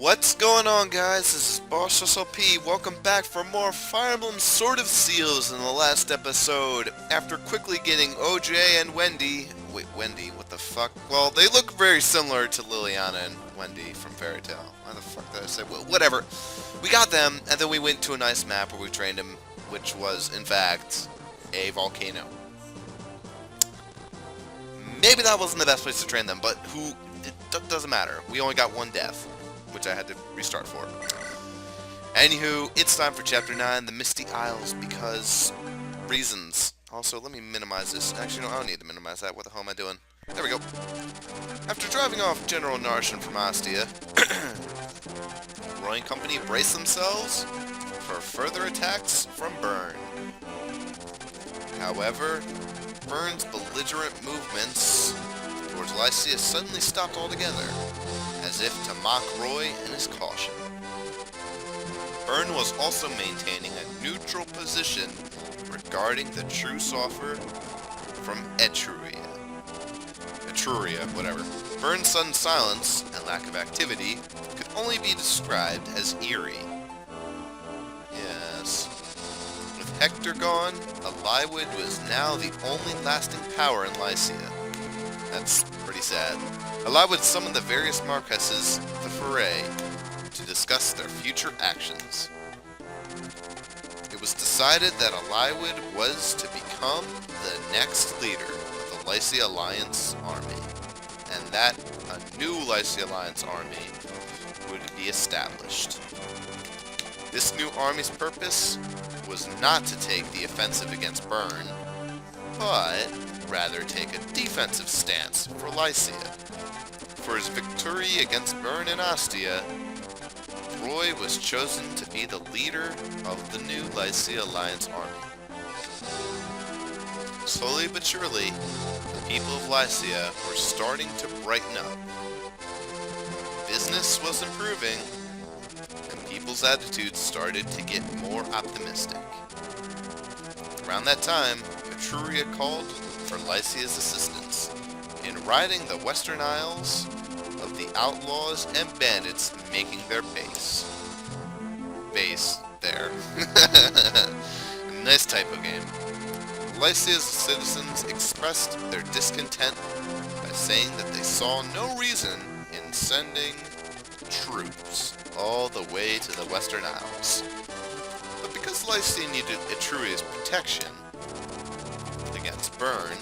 What's going on, guys? This is Bossrosslp. Welcome back for more Fire Emblem Sword of Seals. In the last episode, after quickly getting OJ and Wendy... Wait, Wendy? What the fuck? Well, they look very similar to Liliana and Wendy from Fairy Tail. Why the fuck did I say? Well, whatever. We got them, and then we went to a nice map where we trained them, which was, in fact, a volcano. Maybe that wasn't the best place to train them, but it doesn't matter. We only got one death, which I had to restart for. Anywho, it's time for Chapter 9, the Misty Isles, because reasons. Also, let me minimize this. Actually, no, I don't need to minimize that. What the hell am I doing? There we go. After driving off General Narshan from Ostia, Roy and company brace themselves for further attacks from Byrne. However, Byrne's belligerent movements towards Lycia suddenly stopped altogether, as if to mock Roy and his caution. Byrne was also maintaining a neutral position regarding the truce offer from Etruria. Whatever. Byrne's sudden silence and lack of activity could only be described as eerie. Yes. With Hector gone, Eliwood was now the only lasting power in Lycia. That's pretty sad. Eliwood summoned the various Marquesses of the Foray to discuss their future actions. It was decided that Eliwood was to become the next leader of the Lycia Alliance army, and that a new Lycia Alliance army would be established. This new army's purpose was not to take the offensive against Byrne, but rather take a defensive stance for Lycia. For his victory against Byrne and Ostia, Roy was chosen to be the leader of the new Lycia Alliance army. Slowly but surely, the people of Lycia were starting to brighten up. Business was improving, and people's attitudes started to get more optimistic. Around that time, Etruria called for Lycia's assistance in riding the Western Isles of the outlaws and bandits making their base there. Nice typo game. Lycia's citizens expressed their discontent by saying that they saw no reason in sending troops all the way to the Western Isles. But because Lycia needed Etruria's protection against Byrne,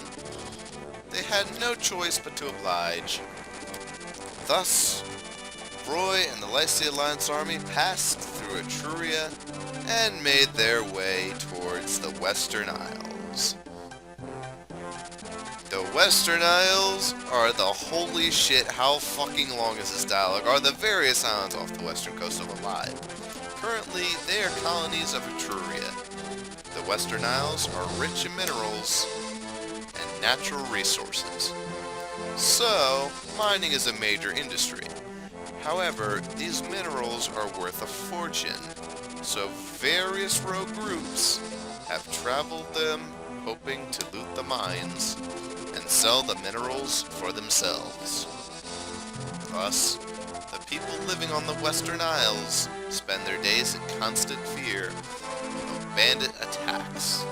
they had no choice but to oblige. Thus, Roy and the Lycia Alliance army passed through Etruria and made their way towards the Western Isles. The Western Isles are the holy shit, how fucking long is this dialogue, are the various islands off the western coast of Alive. Currently, they are colonies of Etruria. The Western Isles are rich in minerals and natural resources. So, mining is a major industry. However, these minerals are worth a fortune, so various rogue groups have traveled them hoping to loot the mines and sell the minerals for themselves. Thus, the people living on the Western Isles spend their days in constant fear of bandit attacks,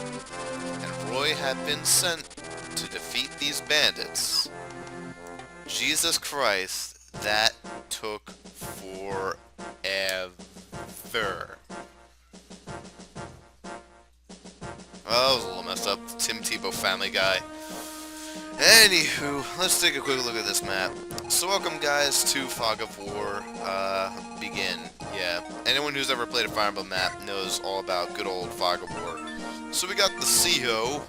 and Roy had been sent to defeat these bandits. Jesus Christ, that took forever. Oh, that was a little messed up. Tim Tebow Family Guy. Anywho, let's take a quick look at this map. So welcome, guys, to Fog of War. Begin. Yeah, anyone who's ever played a Fire Emblem map knows all about good old Fog of War. So we got the Saiho.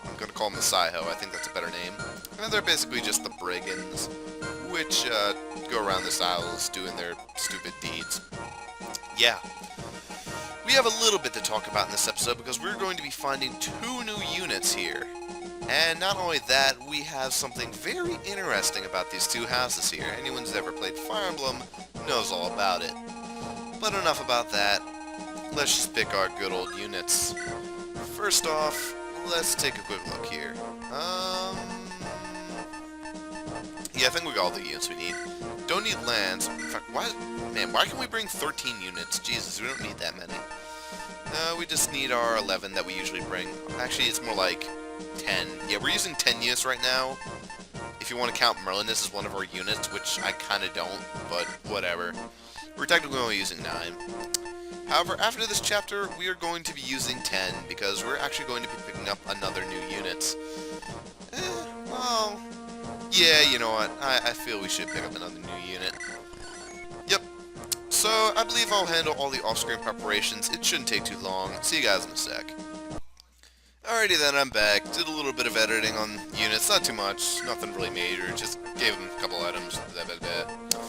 I'm gonna call them the Saiho, I think that's a better name. And they're basically just the brigands, which go around this isles doing their stupid deeds. Yeah. We have a little bit to talk about in this episode because we're going to be finding 2 new units here. And not only that, we have something very interesting about these 2 houses here. Anyone who's ever played Fire Emblem knows all about it. But enough about that. Let's just pick our good old units. First off, let's take a quick look here. Yeah, I think we got all the units we need. Don't need lands. In fact, why can we bring 13 units? Jesus, we don't need that many. We just need our 11 that we usually bring. Actually, it's more like 10. Yeah, we're using 10 units right now. If you want to count Merlin, this is one of our units, which I kind of don't, but whatever. We're technically only using 9. However, after this chapter, we are going to be using 10, because we're actually going to be picking up another new units. Well, yeah, you know what, I feel we should pick up another new unit. Yep. So, I believe I'll handle all the off-screen preparations. It shouldn't take too long. See you guys in a sec. Alrighty then, I'm back. Did a little bit of editing on units, not too much, nothing really major, just gave them a couple items, blah, blah, blah.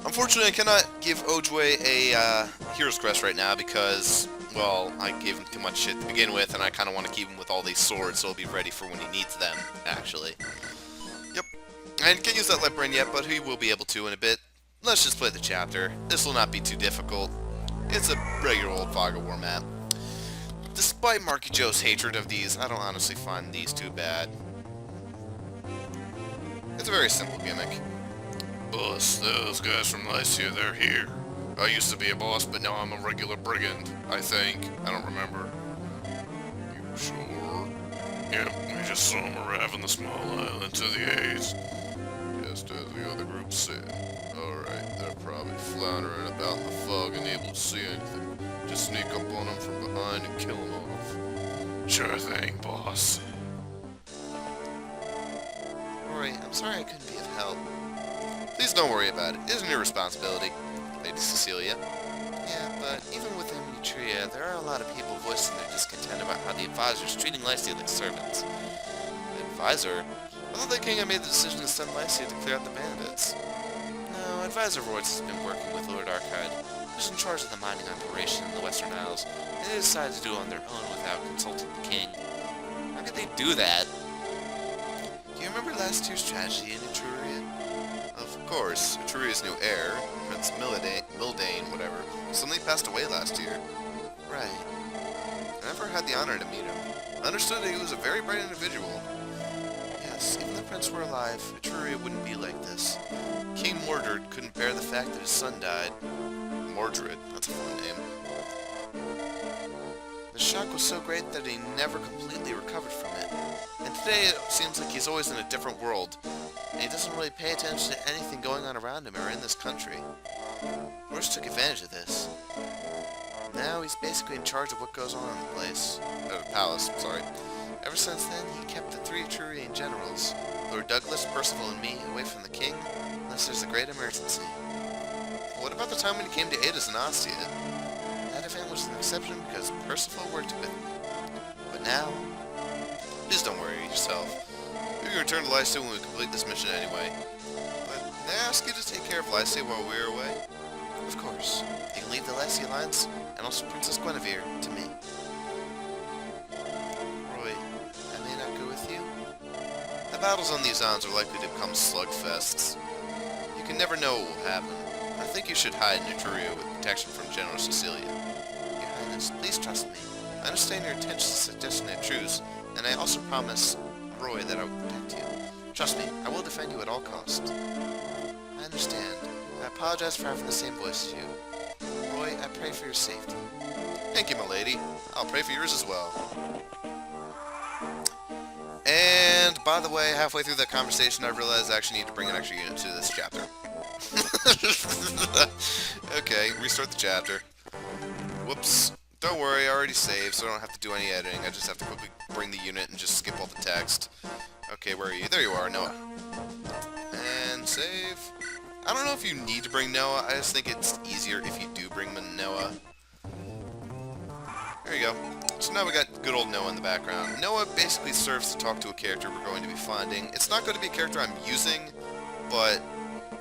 Unfortunately, I cannot give Ojue a Hero's Crest right now because, well, I gave him too much shit to begin with, and I kind of want to keep him with all these swords so he'll be ready for when he needs them, actually. Yep. And can't use that Light Brain yet, but he will be able to in a bit. Let's just play the chapter. This will not be too difficult. It's a regular old Fog of War map. Despite Marky Joe's hatred of these, I don't honestly find these too bad. It's a very simple gimmick. Boss, those guys from Lycia, they're here. I used to be a boss, but now I'm a regular brigand, I think. I don't remember. You sure? Yep, we just saw them arrive on the small island to the A's. Just as the other group said. Alright, they're probably floundering about in the fog and able to see anything. Just sneak up on them from behind and kill them off. Sure thing, boss. Roy, I'm sorry I couldn't be of help. Please don't worry about it. It isn't your responsibility, Lady Cecilia. Yeah, but even within Utria, there are a lot of people voicing their discontent about how the advisor's treating Lycia like servants. The advisor? I thought the king had made the decision to send Lycia to clear out the bandits. No, Advisor Royce has been working with Lord Arkide, who's in charge of the mining operation in the Western Isles, and they decided to do it on their own without consulting the king. How could they do that? Do you remember last year's tragedy in Etruria? Of course, Etruria's new heir, Prince Mildane, whatever, suddenly passed away last year. Right. I never had the honor to meet him. I understood that he was a very bright individual. Yes, even if the prince were alive, Etruria wouldn't be like this. King Mordred couldn't bear the fact that his son died. Mordred, that's a fun name. The shock was so great that he never completely recovered from it. And today it seems like he's always in a different world, and he doesn't really pay attention to anything going on around him or in this country. Royce took advantage of this. Now he's basically in charge of what goes on in the palace, sorry. Ever since then, he kept the 3 Etrurian generals, Lord Douglas, Percival, and me, away from the king, unless there's a great emergency. What about the time when he came to aid us in Ostia? That event was an exception because Percival worked with him. But now, please don't worry yourself. We can return to Lycia when we complete this mission anyway. But may I ask you to take care of Lycia while we're away? Of course. You can leave the Lycia Alliance, and also Princess Guinevere, to me. Roy, I may not go with you? The battles on these islands are likely to become slugfests. You can never know what will happen. I think you should hide in Etruria with protection from General Cecilia. Your Highness, please trust me. I understand your intentions of suggesting a truce, and I also promise Roy that I will protect you. Trust me, I will defend you at all costs. I understand. I apologize for having the same voice as you. Roy, I pray for your safety. Thank you, my lady. I'll pray for yours as well. And, by the way, halfway through that conversation, I realized I actually need to bring an extra unit to this chapter. Okay, restart the chapter. Whoops. Don't worry, I already saved, so I don't have to do any editing. I just have to quickly bring the unit and just skip all the text. Okay, where are you? There you are, Noah. And save. I don't know if you need to bring Noah. I just think it's easier if you do bring Noah. There you go. So now we got good old Noah in the background. Noah basically serves to talk to a character we're going to be finding. It's not going to be a character I'm using, but...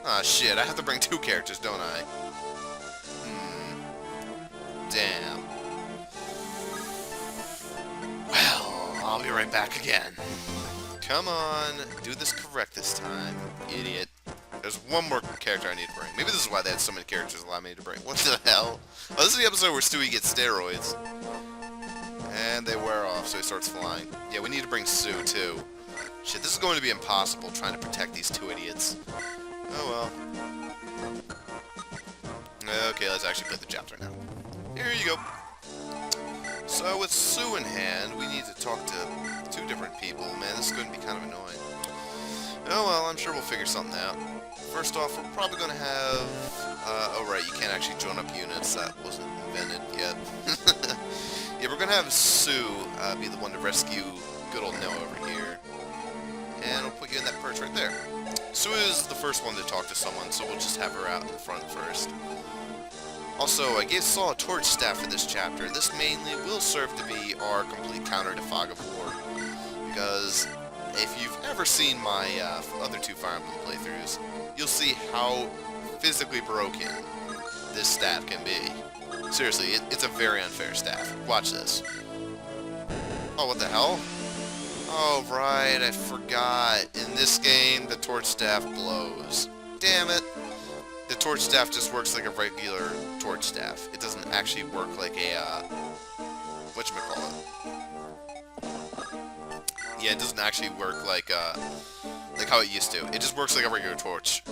ah, shit, I have to bring 2 characters, don't I? Damn. Well, I'll be right back again. Come on, do this correct this time, idiot. There's one more character I need to bring. Maybe this is why they had so many characters allow me to bring. What the hell? Oh, this is the episode where Stewie gets steroids. And they wear off, so he starts flying. Yeah, we need to bring Sue, too. Shit, this is going to be impossible, trying to protect these 2 idiots. Oh well. Okay, let's actually play the chapter now. Here you go. So with Sue in hand, we need to talk to 2 different people. Man, this is going to be kind of annoying. Oh well, I'm sure we'll figure something out. First off, we're probably going to have... oh right, you can't actually join up units. That wasn't invented yet. Yeah, we're going to have Sue be the one to rescue good old Noah over here. And we'll put you in that perch right there. Sue is the first one to talk to someone, so we'll just have her out in front first. Also, I saw a torch staff for this chapter. This mainly will serve to be our complete counter to Fog of War. Because if you've ever seen my other 2 Fire Emblem playthroughs, you'll see how physically broken this staff can be. Seriously, it's a very unfair staff. Watch this. Oh, what the hell? Oh, right, I forgot. In this game, the torch staff blows. Damn it. The torch staff just works like a regular torch staff. It doesn't actually work like a, whatchamacallit. Yeah, it doesn't actually work like how it used to. It just works like a regular torch.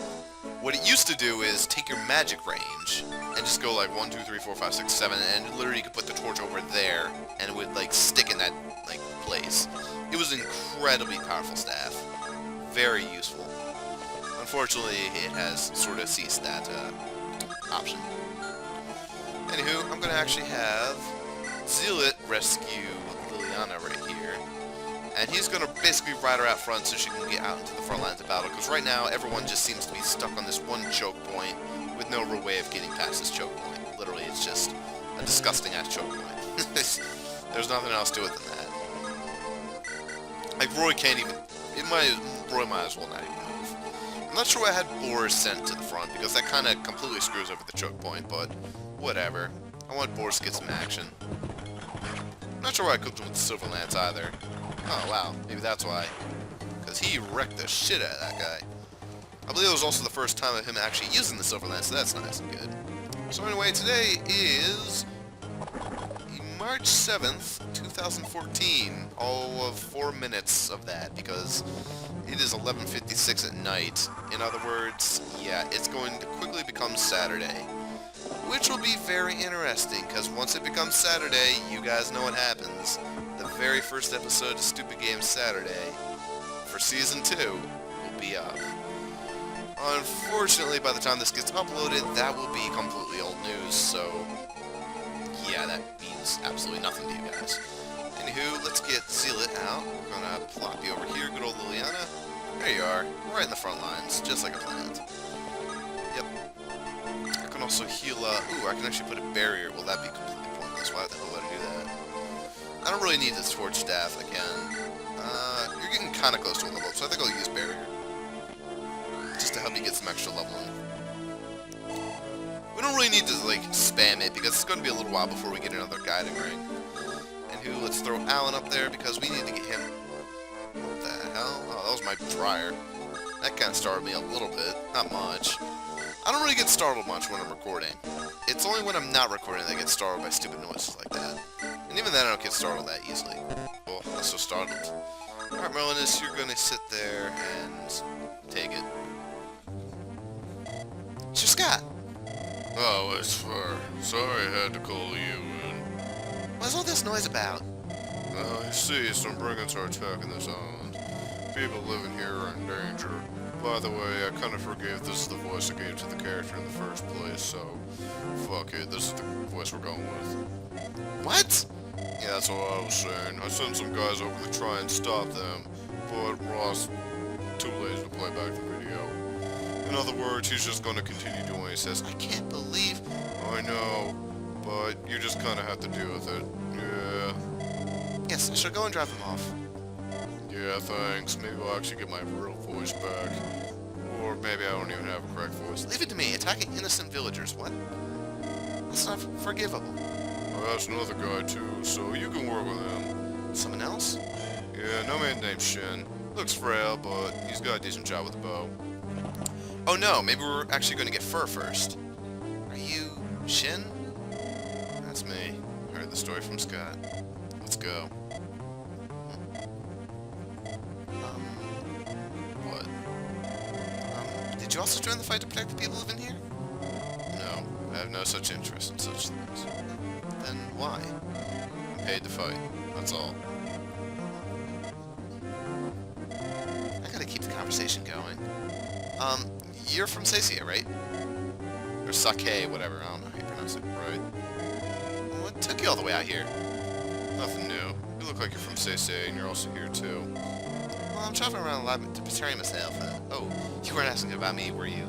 What it used to do is take your magic range and just go like 1, 2, 3, 4, 5, 6, 7, and literally you could put the torch over there, and it would like stick in that like place. It was an incredibly powerful staff. Very useful. Unfortunately, it has sort of ceased that option. Anywho, I'm going to actually have Zealot rescue Liliana right here. And he's going to basically ride her out front so she can get out into the front lines of battle. Because right now, everyone just seems to be stuck on this one choke point with no real way of getting past this choke point. Literally, it's just a disgusting-ass choke point. There's nothing else to it than that. Like, Roy can't even... Roy might as well not even move. I'm not sure why I had Boris sent to the front, because that kind of completely screws over the choke point, but whatever. I want Boris to get some action. I'm not sure why I cooked him with the Silver Lance either. Oh, wow. Maybe that's why. Because he wrecked the shit out of that guy. I believe it was also the first time of him actually using the Silver Lance, so that's nice and good. So anyway, today is March 7th, 2014. All of 4 minutes of that, because it is 11:56 at night. In other words, yeah, it's going to quickly become Saturday. Which will be very interesting, because once it becomes Saturday, you guys know what happens. The very first episode of Stupid Games Saturday for Season 2 will be up. Unfortunately, by the time this gets uploaded, that will be completely old news, so yeah, that means absolutely nothing to you guys. Anywho, let's get Zealot out. We're gonna plop you over here, good old Liliana. There you are, right in the front lines, just like I planned. Yep. I can also heal, ooh, I can actually put a barrier. Well, that'd be completely pointless. Why the hell would I do that? I don't really need this torch staff again. You're getting kind of close to a level up, so I think I'll use barrier. Just to help you get some extra leveling. We don't really need to, like, spam it, because it's going to be a little while before we get another guiding ring. And who? Let's throw Alan up there, because we need to get him... What the hell? Oh, that was my dryer. That kind of startled me a little bit. Not much. I don't really get startled much when I'm recording. It's only when I'm not recording that I get startled by stupid noises like that. And even then, I don't get startled that easily. Well, I'm so startled. Alright, Merlinus, you're going to sit there and take it. It's your Scott. Oh, it's fur. Sorry I had to call you in. What's all this noise about? I see some brigands are attacking this island. People living here are in danger. By the way, I kind of forgave this is the voice I gave to the character in the first place, so fuck it, this is the voice we're going with. What? Yeah, that's what I was saying. I sent some guys over to try and stop them, but Ross too lazy to play back the video. In other words, he's just going to continue doing what he says. I can't believe... I know, but you just kind of have to deal with it. Yeah. Yes, I shall go and drop him off. Yeah, thanks. Maybe I'll actually get my real voice back. Or maybe I don't even have a correct voice. Leave it to me. Attacking innocent villagers. What? That's not forgivable. Well, that's another guy too, so you can work with him. Someone else? Yeah, no man named Shin. Looks frail, but he's got a decent shot with a bow. Oh no, maybe we're actually going to get Fur first. Are you Shin? That's me. I heard the story from Scott. Let's go. What? Did you also join the fight to protect the people living here? No, have no such interest in such things. Then why? I'm paid to fight. That's all. I gotta keep the conversation going. You're from Sacia, right? Or Sake, whatever, I don't know how you pronounce it. Right? What took you all the way out here? Nothing new. You look like you're from Saysay, and you're also here too. Well, I'm traveling around a lot to betray myself. Oh, you weren't asking about me, were you?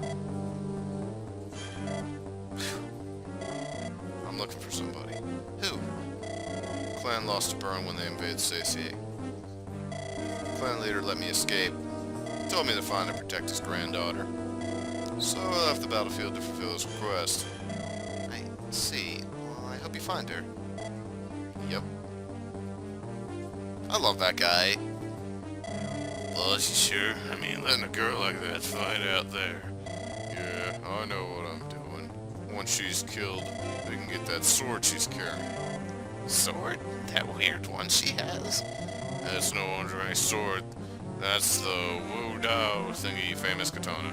I'm looking for somebody. Who? The clan lost to Burn when they invaded Saysay. The clan leader let me escape. He told me to find and protect his granddaughter. So I left the battlefield to fulfill his request. I see. Well, I hope you find her. Yep. I love that guy. Well, is you sure? I mean, letting a girl like that fight out there. Yeah, I know what I'm doing. Once she's killed, we can get that sword she's carrying. Sword? That weird one she has? That's no ordinary sword. That's the Wu Dao thingy famous katana.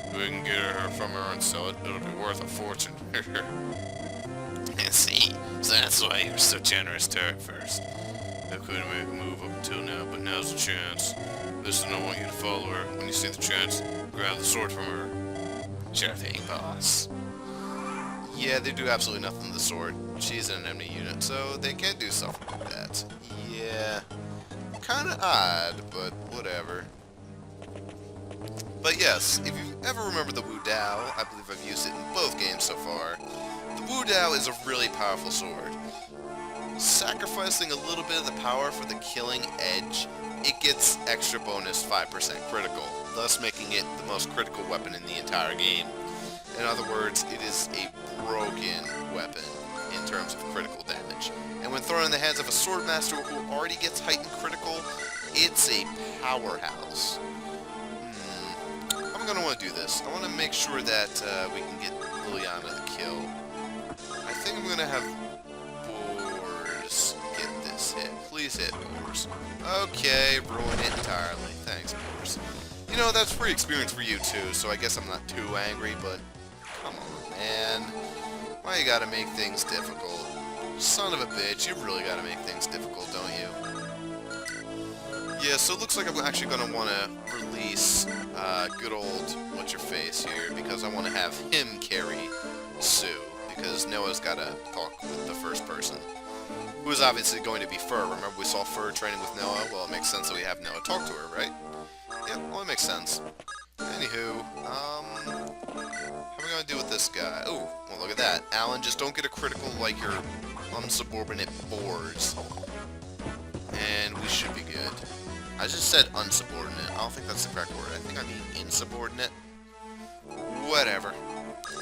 If we can get her from her and sell it, it'll be worth a fortune. I see. So that's why you were so generous to her at first. I couldn't make a move up until now, but now's the chance. Listen, I want you to follow her. When you see the chance, grab the sword from her. Sure thing, boss. Yeah, they do absolutely nothing to the sword. She's in an enemy unit, so they can't do stuff like that. Yeah. Kinda odd, but whatever. But yes, if you ever remember the Wu Dao, I believe I've used it in both games so far. The Wu Dao is a really powerful sword. Sacrificing a little bit of the power for the killing edge, it gets extra bonus 5% critical, thus making it the most critical weapon in the entire game. In other words, it is a broken weapon in terms of critical damage. And when thrown in the hands of a swordmaster who already gets heightened critical, it's a powerhouse. I'm going to want to do this. I want to make sure that we can get Liliana the kill. I think I'm going to have Boars get this hit. Please hit, Boars. Okay, ruin it entirely. Thanks, Boars. You know, that's free experience for you too, so I guess I'm not too angry, but come on, man. Why you gotta make things difficult? Son of a bitch, you really gotta make things difficult, don't you? Yeah, so it looks like I'm actually gonna want to release good old what's-your-face here, because I want to have him carry Sue, because Noah's gotta talk with the first person, who is obviously going to be Fur. Remember we saw Fur training with Noah? Well, it makes sense that we have Noah talk to her, right? Yeah, well, it makes sense. Anywho, how are we gonna do with this guy? Oh, well, look at that. Alan, just don't get a critical like your unsubordinate Boars. And we should be good. I just said unsubordinate. I don't think that's the correct word. I think I mean insubordinate. Whatever.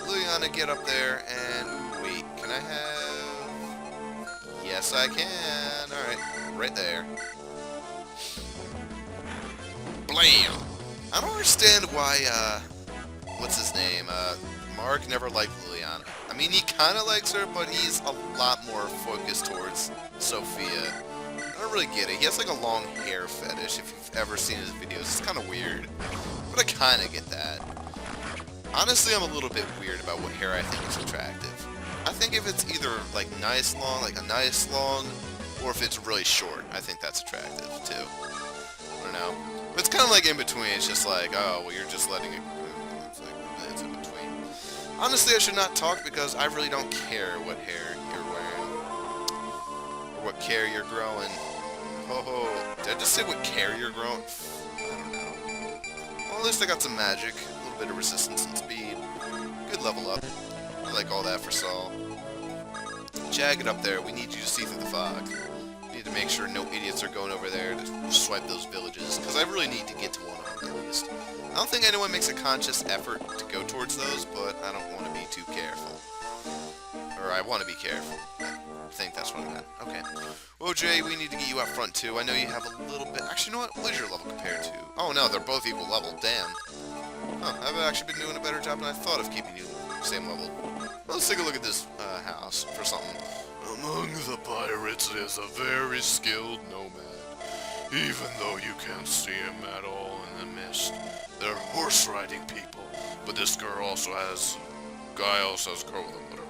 Liliana, get up there and... Ooh, wait, can I have... Yes, I can. Alright, right there. Blam! I don't understand why, what's his name? Mark never liked Liliana. I mean, he kinda likes her, but he's a lot more focused towards Sophia. I don't really get it. He has like a long hair fetish, if you've ever seen his videos. It's kinda weird. But I kinda get that. Honestly, I'm a little bit weird about what hair I think is attractive. I think if it's either, like, nice long, like a nice long, or if it's really short, I think that's attractive, too. I don't know. But it's kind of like in between. It's just like, oh, well, you're just letting it... It's like, it's in between. Honestly, I should not talk because I really don't care what hair you're wearing. Or what care you're growing. Ho ho. Did I just say what care you're growing? I don't know. Well, at least I got some magic. A little bit of resistance and speed. Good level up. I like all that for Saul. Jag, up there. We need you to see through the fog. Need to make sure no idiots are going over there to swipe those villages, because I really need to get to one of them at least. I don't think anyone makes a conscious effort to go towards those, but I don't want to be too careful. Or I want to be careful. I think that's what I meant. Okay. OJ, we need to get you up front too. I know you have a little bit... Actually, you know what? What is your level compared to? Oh no, they're both equal level. Damn. Huh, I've actually been doing a better job than I thought of keeping you same level. Well, let's take a look at this house for something. Among the pirates is a very skilled nomad. Even though you can't see him at all in the mist, they're horse-riding people. But this girl also has Guile says go with him, whatever.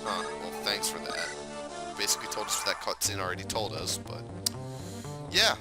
Huh, well, thanks for that. Basically told us what that cutscene already told us, but... Yeah,